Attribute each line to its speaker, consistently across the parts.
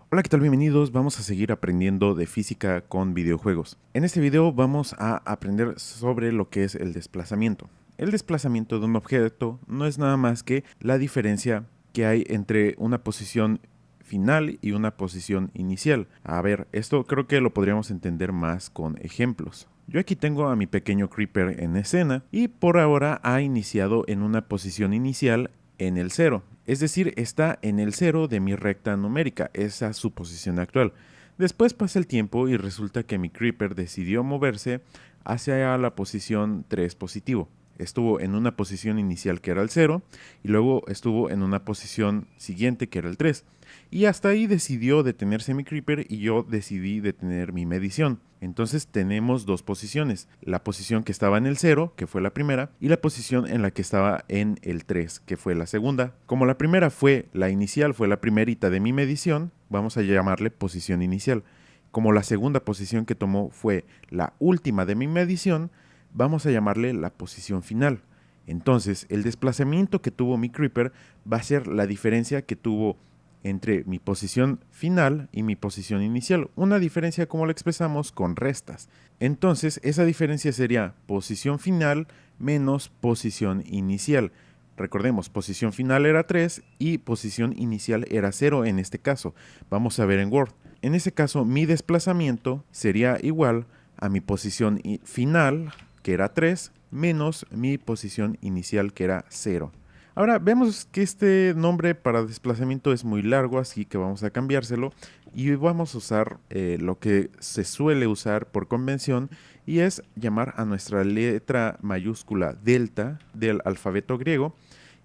Speaker 1: Hola, ¿qué tal? Bienvenidos. Vamos a seguir aprendiendo de física con videojuegos. En este video vamos a aprender sobre lo que es el desplazamiento. El desplazamiento de un objeto no es nada más que la diferencia que hay entre una posición final y una posición inicial. A ver, esto creo que lo podríamos entender más con ejemplos. Yo aquí tengo a mi pequeño Creeper en escena y por ahora ha iniciado en una posición inicial en el 0. Es decir, está en el 0 de mi recta numérica, esa es su posición actual. Después pasa el tiempo y resulta que mi Creeper decidió moverse hacia la posición 3 positivo. Estuvo en una posición inicial que era el 0 y luego estuvo en una posición siguiente que era el 3. Y hasta ahí decidió detenerse mi Creeper y yo decidí detener mi medición. Entonces tenemos dos posiciones, la posición que estaba en el 0, que fue la primera, y la posición en la que estaba en el 3, que fue la segunda. Como la primera fue la inicial, fue la primerita de mi medición, vamos a llamarle posición inicial. Como la segunda posición que tomó fue la última de mi medición, vamos a llamarle la posición final. Entonces, el desplazamiento que tuvo mi Creeper va a ser la diferencia que tuvo entre mi posición final y mi posición inicial. Una diferencia como la expresamos con restas. Entonces, esa diferencia sería posición final menos posición inicial. Recordemos, posición final era 3 y posición inicial era 0 en este caso. Vamos a ver en Word. En ese caso, mi desplazamiento sería igual a mi posición final, que era 3, menos mi posición inicial, que era 0. Ahora vemos que este nombre para desplazamiento es muy largo, así que vamos a cambiárselo y vamos a usar lo que se suele usar por convención y es llamar a nuestra letra mayúscula delta del alfabeto griego.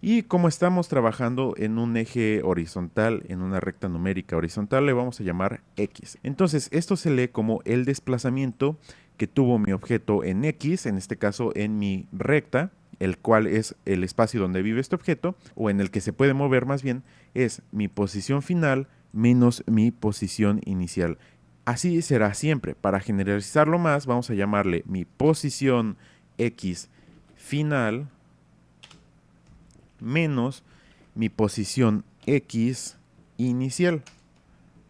Speaker 1: Y como estamos trabajando en un eje horizontal, en una recta numérica horizontal, le vamos a llamar X. Entonces, esto se lee como el desplazamiento que tuvo mi objeto en X, en este caso en mi recta, el cual es el espacio donde vive este objeto, o en el que se puede mover más bien, es mi posición final menos mi posición inicial. Así será siempre. Para generalizarlo más, vamos a llamarle mi posición X final menos mi posición X inicial.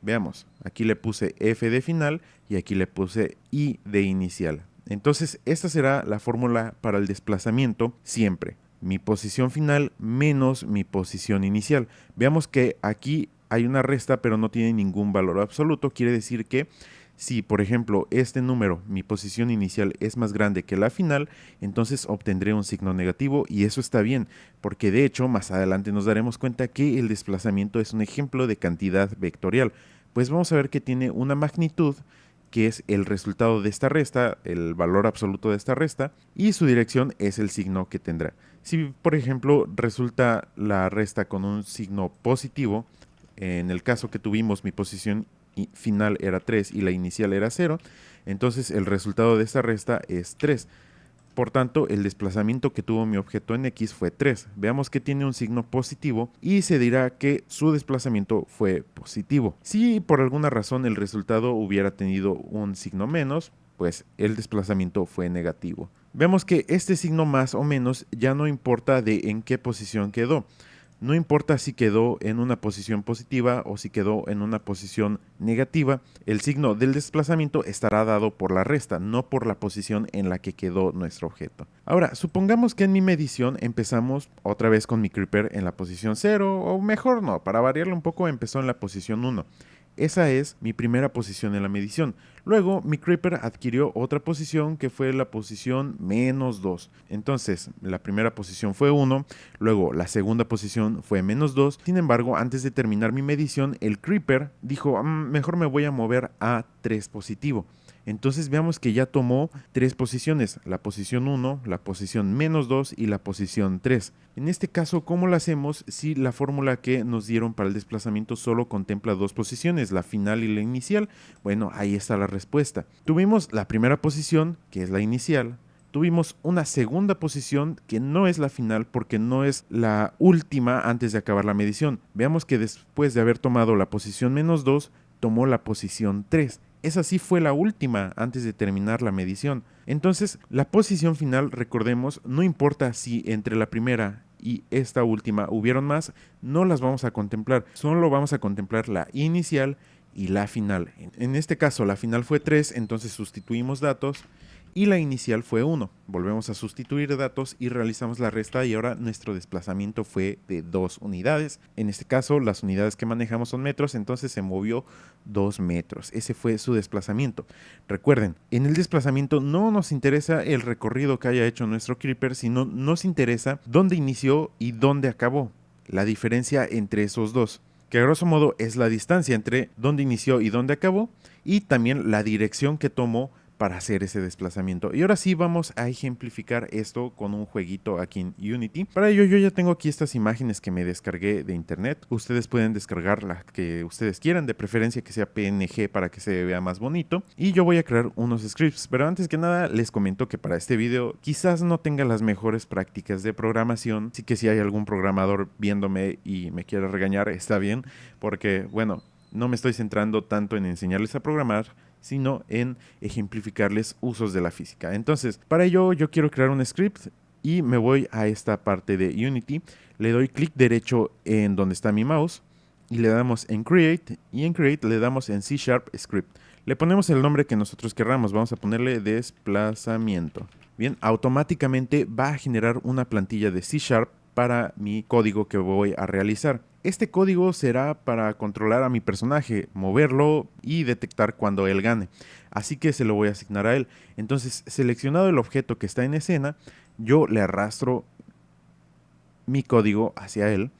Speaker 1: Veamos, aquí le puse F de final y aquí le puse I de inicial. Entonces, esta será la fórmula para el desplazamiento siempre. Mi posición final menos mi posición inicial. Veamos que aquí hay una resta, pero no tiene ningún valor absoluto. Quiere decir que si, por ejemplo, este número, mi posición inicial, es más grande que la final, entonces obtendré un signo negativo y eso está bien, porque de hecho más adelante nos daremos cuenta que el desplazamiento es un ejemplo de cantidad vectorial. Pues vamos a ver que tiene una magnitud que es el resultado de esta resta, el valor absoluto de esta resta, y su dirección es el signo que tendrá. Si, por ejemplo, resulta la resta con un signo positivo, en el caso que tuvimos mi posición final era 3 y la inicial era 0, entonces el resultado de esta resta es 3. Por tanto, el desplazamiento que tuvo mi objeto en X fue 3. Veamos que tiene un signo positivo y se dirá que su desplazamiento fue positivo. Si por alguna razón el resultado hubiera tenido un signo menos, pues el desplazamiento fue negativo. Vemos que este signo más o menos ya no importa de en qué posición quedó. No importa si quedó en una posición positiva o si quedó en una posición negativa, el signo del desplazamiento estará dado por la resta, no por la posición en la que quedó nuestro objeto. Ahora, supongamos que en mi medición empezamos otra vez con mi Creeper en la posición 0, o mejor no, para variarlo un poco empezó en la posición 1. Esa es mi primera posición en la medición. Luego mi Creeper adquirió otra posición que fue la posición menos 2. Entonces la primera posición fue 1, luego la segunda posición fue menos 2. Sin embargo, antes de terminar mi medición, el Creeper dijo, mejor me voy a mover a 3 positivo. Entonces veamos que ya tomó tres posiciones, la posición 1, la posición menos 2 y la posición 3. En este caso, ¿cómo lo hacemos si la fórmula que nos dieron para el desplazamiento solo contempla dos posiciones, la final y la inicial? Bueno, ahí está la respuesta. Tuvimos la primera posición, que es la inicial. Tuvimos una segunda posición que no es la final porque no es la última antes de acabar la medición. Veamos que después de haber tomado la posición menos 2, tomó la posición 3. Esa sí fue la última antes de terminar la medición. Entonces, la posición final, recordemos, no importa si entre la primera y esta última hubieron más, no las vamos a contemplar. Solo vamos a contemplar la inicial y la final. En este caso la final fue 3, entonces sustituimos datos y la inicial fue 1. Volvemos a sustituir datos y realizamos la resta y ahora nuestro desplazamiento fue de 2 unidades. En este caso las unidades que manejamos son metros, entonces se movió 2 metros. Ese fue su desplazamiento. Recuerden, en el desplazamiento no nos interesa el recorrido que haya hecho nuestro creeper, sino nos interesa dónde inició y dónde acabó. La diferencia entre esos dos, que a grosso modo es la distancia entre dónde inició y dónde acabó, y también la dirección que tomó para hacer ese desplazamiento. Y ahora sí vamos a ejemplificar esto con un jueguito aquí en Unity. Para ello yo ya tengo aquí estas imágenes que me descargué de internet. Ustedes pueden descargar las que ustedes quieran, de preferencia que sea PNG para que se vea más bonito. Y yo voy a crear unos scripts, pero antes que nada les comento que para este video quizás no tenga las mejores prácticas de programación, así que si hay algún programador viéndome y me quiere regañar, está bien, porque bueno, no me estoy centrando tanto en enseñarles a programar, sino en ejemplificarles usos de la física. Entonces, para ello yo quiero crear un script y me voy a esta parte de Unity, le doy clic derecho en donde está mi mouse y le damos en Create, y en Create le damos en C# Script. Le ponemos el nombre que nosotros querramos, vamos a ponerle desplazamiento. Bien, automáticamente va a generar una plantilla de C# para mi código que voy a realizar. Este código será para controlar a mi personaje, moverlo y detectar cuando él gane. Así que se lo voy a asignar a él. Entonces, seleccionado el objeto que está en escena, yo le arrastro mi código hacia él.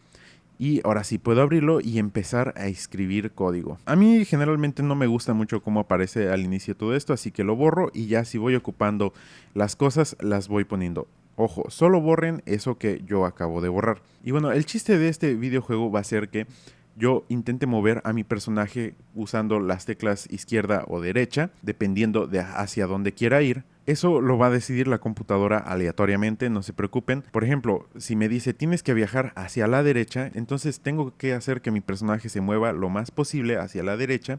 Speaker 1: Y ahora sí puedo abrirlo y empezar a escribir código. A mí generalmente no me gusta mucho cómo aparece al inicio todo esto, así que lo borro y ya si voy ocupando las cosas las voy poniendo. Ojo, solo borren eso que yo acabo de borrar. Y bueno, el chiste de este videojuego va a ser que yo intente mover a mi personaje usando las teclas izquierda o derecha, dependiendo de hacia dónde quiera ir. Eso lo va a decidir la computadora aleatoriamente, no se preocupen. Por ejemplo, si me dice tienes que viajar hacia la derecha, entonces tengo que hacer que mi personaje se mueva lo más posible hacia la derecha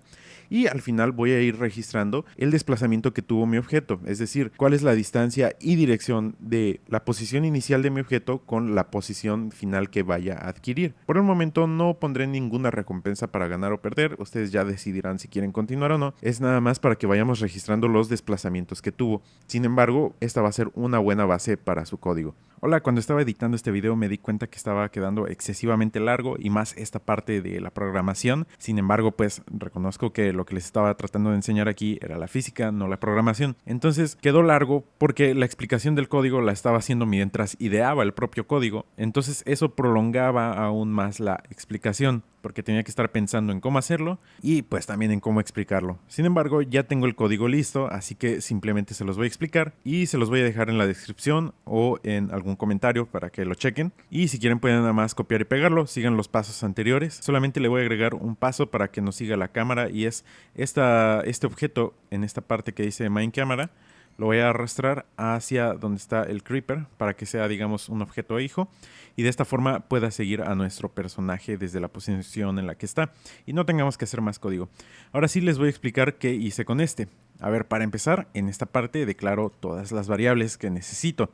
Speaker 1: y al final voy a ir registrando el desplazamiento que tuvo mi objeto, es decir, cuál es la distancia y dirección de la posición inicial de mi objeto con la posición final que vaya a adquirir. Por el momento no pondré ninguna recompensa para ganar o perder, ustedes ya decidirán si quieren continuar o no, es nada más para que vayamos registrando los desplazamientos que tuvo. Sin embargo, esta va a ser una buena base para su código. Hola, cuando estaba editando este video me di cuenta que estaba quedando excesivamente largo y más esta parte de la programación. Sin embargo, pues reconozco que lo que les estaba tratando de enseñar aquí era la física, no la programación. Entonces quedó largo porque la explicación del código la estaba haciendo mientras ideaba el propio código. Entonces eso prolongaba aún más la explicación, porque tenía que estar pensando en cómo hacerlo y pues también en cómo explicarlo. Sin embargo, ya tengo el código listo, así que simplemente se los voy a explicar y se los voy a dejar en la descripción o en algún comentario para que lo chequen. Y si quieren pueden nada más copiar y pegarlo, sigan los pasos anteriores. Solamente le voy a agregar un paso para que nos siga la cámara y es este objeto en esta parte que dice Main Camera. Lo voy a arrastrar hacia donde está el creeper para que sea, digamos, un objeto hijo y de esta forma pueda seguir a nuestro personaje desde la posición en la que está y no tengamos que hacer más código. Ahora sí les voy a explicar qué hice con este. A ver, para empezar, en esta parte declaro todas las variables que necesito.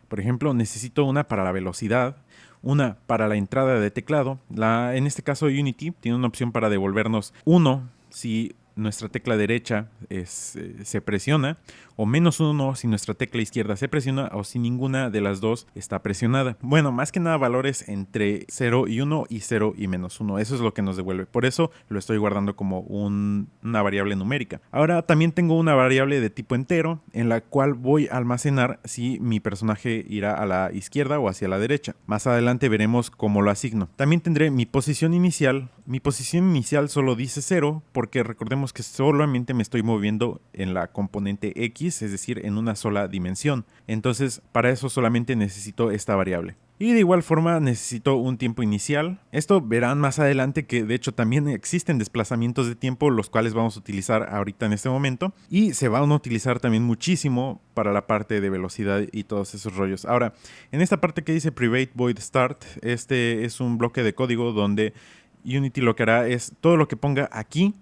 Speaker 1: Por ejemplo, necesito una para la velocidad, una para la entrada de teclado. En este caso Unity tiene una opción para devolvernos 1 si nuestra tecla derecha se presiona, o -1 si nuestra tecla izquierda se presiona, o si ninguna de las dos está presionada. Bueno, más que nada valores entre 0 y 1 y 0 y -1. Eso es lo que nos devuelve. Por eso lo estoy guardando como una variable numérica. Ahora también tengo una variable de tipo entero en la cual voy a almacenar si mi personaje irá a la izquierda o hacia la derecha. Más adelante veremos cómo lo asigno. También tendré mi posición inicial. Mi posición inicial solo dice 0 porque recordemos que solamente me estoy moviendo en la componente X, es decir, en una sola dimensión. Entonces, para eso solamente necesito esta variable. Y de igual forma necesito un tiempo inicial. Esto verán más adelante que de hecho también existen desplazamientos de tiempo, los cuales vamos a utilizar ahorita en este momento. Y se van a utilizar también muchísimo para la parte de velocidad y todos esos rollos. Ahora, en esta parte que dice Private Void Start, este es un bloque de código donde Unity lo que hará es todo lo que ponga aquí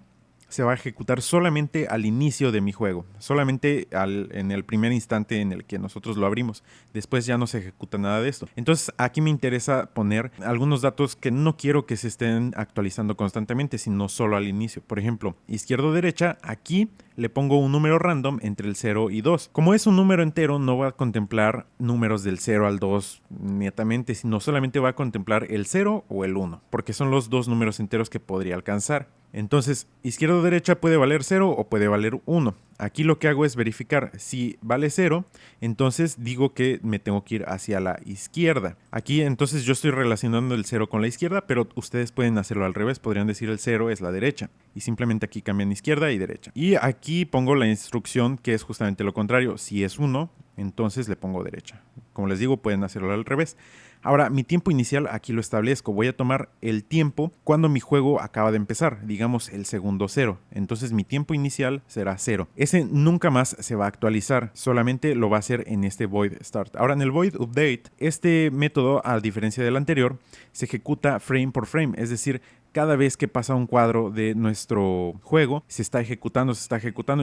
Speaker 1: se va a ejecutar solamente al inicio de mi juego, solamente en el primer instante en el que nosotros lo abrimos. Después ya no se ejecuta nada de esto. Entonces aquí me interesa poner algunos datos que no quiero que se estén actualizando constantemente, sino solo al inicio. Por ejemplo, izquierda o derecha, aquí le pongo un número random entre el 0 y 2. Como es un número entero, no va a contemplar números del 0 al 2 netamente, sino solamente va a contemplar el 0 o el 1, porque son los dos números enteros que podría alcanzar. Entonces, izquierda o derecha puede valer 0 o puede valer 1. Aquí lo que hago es verificar si vale 0, entonces digo que me tengo que ir hacia la izquierda. Aquí entonces yo estoy relacionando el 0 con la izquierda, pero ustedes pueden hacerlo al revés, podrían decir el 0 es la derecha. Y simplemente aquí cambian izquierda y derecha. Y aquí pongo la instrucción que es justamente lo contrario. Si es 1, entonces le pongo derecha. Como les digo, pueden hacerlo al revés. Ahora, mi tiempo inicial aquí lo establezco. Voy a tomar el tiempo cuando mi juego acaba de empezar, digamos el segundo 0. Entonces mi tiempo inicial será 0. Ese nunca más se va a actualizar, solamente lo va a hacer en este void start. Ahora, en el void update, este método, a diferencia del anterior, se ejecuta frame por frame, es decir, cada vez que pasa un cuadro de nuestro juego, se está ejecutando.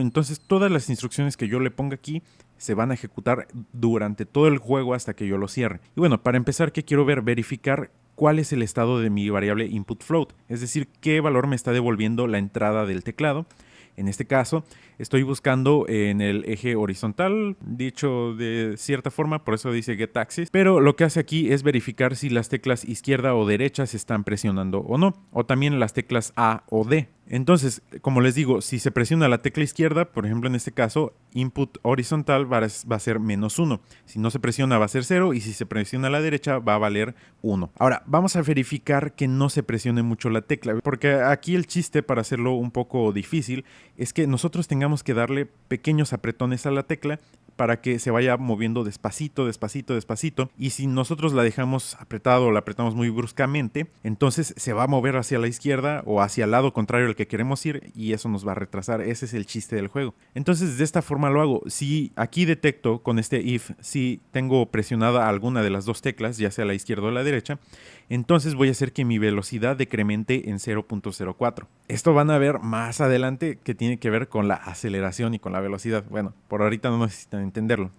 Speaker 1: Entonces todas las instrucciones que yo le ponga aquí se van a ejecutar durante todo el juego hasta que yo lo cierre. Y bueno, para empezar, ¿qué quiero ver? Verificar cuál es el estado de mi variable input float, es decir, qué valor me está devolviendo la entrada del teclado. En este caso, estoy buscando en el eje horizontal, dicho de cierta forma, por eso dice getAxis, pero lo que hace aquí es verificar si las teclas izquierda o derecha se están presionando o no, o también las teclas A o D. Entonces, como les digo, si se presiona la tecla izquierda, por ejemplo en este caso, input horizontal va a ser -1. Si no se presiona va a ser 0 y si se presiona a la derecha va a valer 1. Ahora, vamos a verificar que no se presione mucho la tecla, porque aquí el chiste, para hacerlo un poco difícil, es que nosotros tengamos que darle pequeños apretones a la tecla para que se vaya moviendo despacito, y si nosotros la dejamos apretado o la apretamos muy bruscamente, entonces se va a mover hacia la izquierda o hacia el lado contrario al que queremos ir y eso nos va a retrasar. Ese es el chiste del juego. Entonces de esta forma lo hago. Si aquí detecto con este if si tengo presionada alguna de las dos teclas, ya sea la izquierda o la derecha, entonces voy a hacer que mi velocidad decremente en 0.04. Esto van a ver más adelante que tiene que ver con la aceleración y con la velocidad. Bueno, por ahorita no necesitan entenderlo.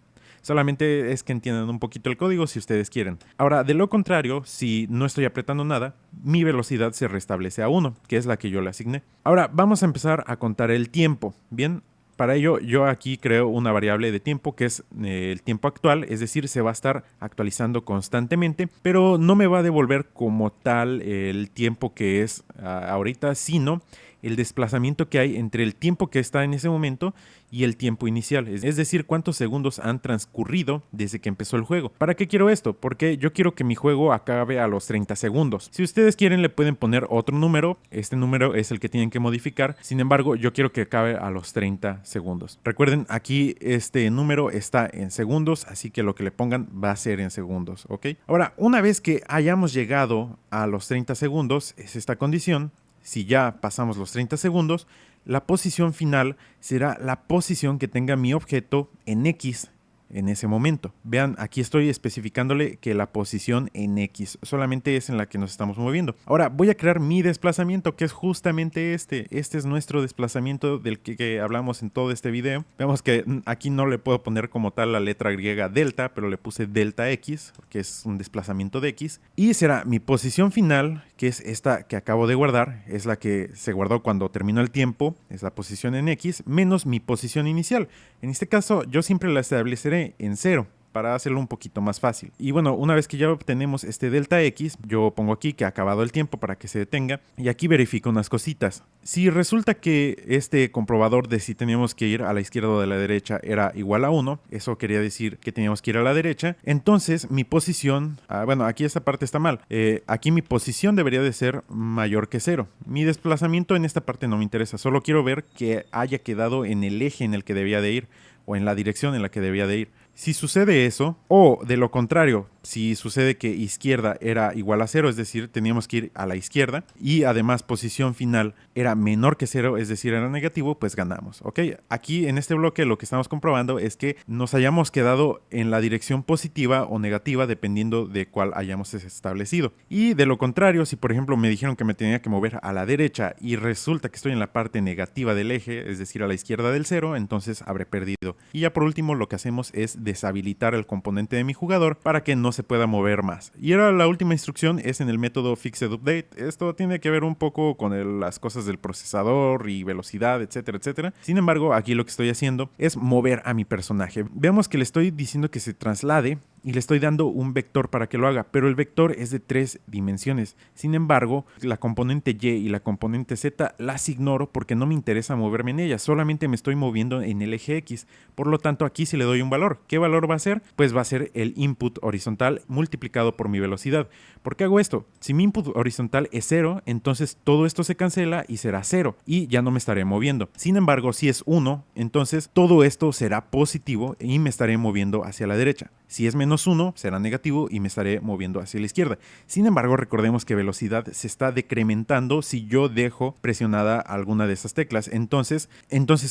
Speaker 1: Solamente es que entiendan un poquito el código si ustedes quieren. Ahora, de lo contrario, si no estoy apretando nada, mi velocidad se restablece a 1, que es la que yo le asigné. Ahora, vamos a empezar a contar el tiempo. Bien, para ello yo aquí creo una variable de tiempo que es el tiempo actual, es decir, se va a estar actualizando constantemente, pero no me va a devolver como tal el tiempo que es ahorita, sino el desplazamiento que hay entre el tiempo que está en ese momento y el tiempo inicial, es decir, cuántos segundos han transcurrido desde que empezó el juego. ¿Para qué quiero esto? Porque yo quiero que mi juego acabe a los 30 segundos. Si ustedes quieren le pueden poner otro número, este número es el que tienen que modificar, sin embargo yo quiero que acabe a los 30 segundos. Recuerden, aquí este número está en segundos, así que lo que le pongan va a ser en segundos, ¿ok? Ahora, una vez que hayamos llegado a los 30 segundos, es esta condición. Si ya pasamos los 30 segundos, la posición final será la posición que tenga mi objeto en X en ese momento. Vean, aquí estoy especificándole que la posición en X solamente es en la que nos estamos moviendo. Ahora voy a crear mi desplazamiento, que es justamente este. Este es nuestro desplazamiento del que hablamos en todo este video. Vemos que aquí no le puedo poner como tal la letra griega delta, pero le puse delta X, que es un desplazamiento de X. Y será mi posición final, que es esta que acabo de guardar, es la que se guardó cuando terminó el tiempo, es la posición en X, menos mi posición inicial. En este caso, yo siempre la estableceré en 0 para hacerlo un poquito más fácil. Y bueno, una vez que ya obtenemos este delta X, yo pongo aquí que ha acabado el tiempo para que se detenga y aquí verifico unas cositas. Si resulta que este comprobador de si teníamos que ir a la izquierda o a la derecha era igual a 1, eso quería decir que teníamos que ir a la derecha, entonces mi posición, bueno, aquí esta parte está mal, aquí mi posición debería de ser mayor que 0. Mi desplazamiento en esta parte no me interesa, solo quiero ver que haya quedado en el eje en el que debía de ir o en la dirección en la que debía de ir. Si sucede eso, o de lo contrario, si sucede que izquierda era igual a 0, es decir, teníamos que ir a la izquierda, y además posición final era menor que 0, es decir, era negativo, pues ganamos, ¿ok? Aquí en este bloque lo que estamos comprobando es que nos hayamos quedado en la dirección positiva o negativa dependiendo de cuál hayamos establecido. Y de lo contrario, si por ejemplo me dijeron que me tenía que mover a la derecha y resulta que estoy en la parte negativa del eje, es decir, a la izquierda del 0, entonces habré perdido. Y ya por último lo que hacemos es deshabilitar el componente de mi jugador para que no se pueda mover más. Y ahora la última instrucción es en el método Fixed Update. Esto tiene que ver un poco con las cosas del procesador y velocidad, etcétera, etcétera. Sin embargo, aquí lo que estoy haciendo es mover a mi personaje. Veamos que le estoy diciendo que se traslade y le estoy dando un vector para que lo haga, pero el vector es de 3 dimensiones. Sin embargo, la componente Y y la componente Z las ignoro porque no me interesa moverme en ellas, solamente me estoy moviendo en el eje X. Por lo tanto, aquí sí le doy un valor. ¿Qué valor va a ser? Pues va a ser el input horizontal multiplicado por mi velocidad. ¿Por qué hago esto? Si mi input horizontal es 0, entonces todo esto se cancela y será 0 y ya no me estaré moviendo. Sin embargo, si es 1, entonces todo esto será positivo y me estaré moviendo hacia la derecha. Si es menos 1, será negativo y me estaré moviendo hacia la izquierda. Sin embargo, recordemos que velocidad se está decrementando si yo dejo presionada alguna de estas teclas. Entonces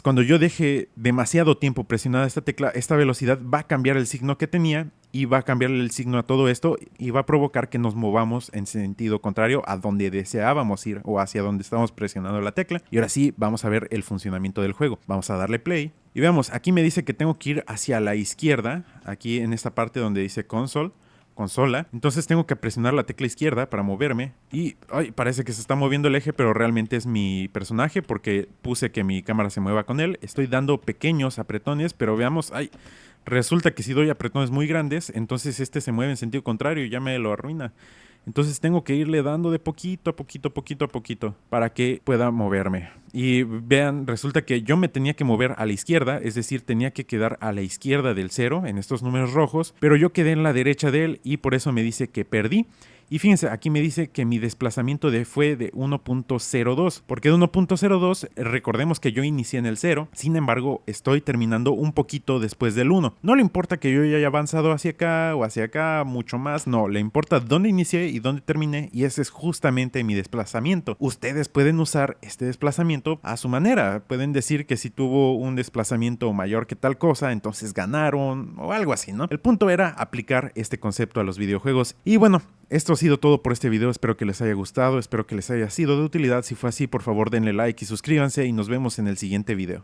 Speaker 1: cuando yo deje demasiado tiempo presionada esta tecla, esta velocidad va a cambiar el signo que tenía y va a cambiarle el signo a todo esto y va a provocar que nos movamos en sentido contrario a donde deseábamos ir o hacia donde estábamos presionando la tecla. Y ahora sí, vamos a ver el funcionamiento del juego. Vamos a darle play. Y veamos, aquí me dice que tengo que ir hacia la izquierda, aquí en esta parte donde dice consola. Entonces tengo que presionar la tecla izquierda para moverme. Y parece que se está moviendo el eje, pero realmente es mi personaje porque puse que mi cámara se mueva con él. Estoy dando pequeños apretones, pero veamos, resulta que si doy apretones muy grandes, entonces este se mueve en sentido contrario y ya me lo arruina. Entonces tengo que irle dando de poquito a poquito para que pueda moverme. Y vean, resulta que yo me tenía que mover a la izquierda, es decir, tenía que quedar a la izquierda del 0 en estos números rojos, pero yo quedé en la derecha de él y por eso me dice que perdí. Y fíjense, aquí me dice que mi desplazamiento fue de 1.02. Porque de 1.02, recordemos que yo inicié en el 0. Sin embargo, estoy terminando un poquito después del 1. No le importa que yo ya haya avanzado hacia acá o hacia acá mucho más. No, le importa dónde inicié y dónde terminé. Y ese es justamente mi desplazamiento. Ustedes pueden usar este desplazamiento a su manera. Pueden decir que si tuvo un desplazamiento mayor que tal cosa, entonces ganaron o algo así, ¿no? El punto era aplicar este concepto a los videojuegos. Y bueno, esto ha sido todo por este video, espero que les haya gustado, espero que les haya sido de utilidad. Si fue así, por favor denle like y suscríbanse y nos vemos en el siguiente video.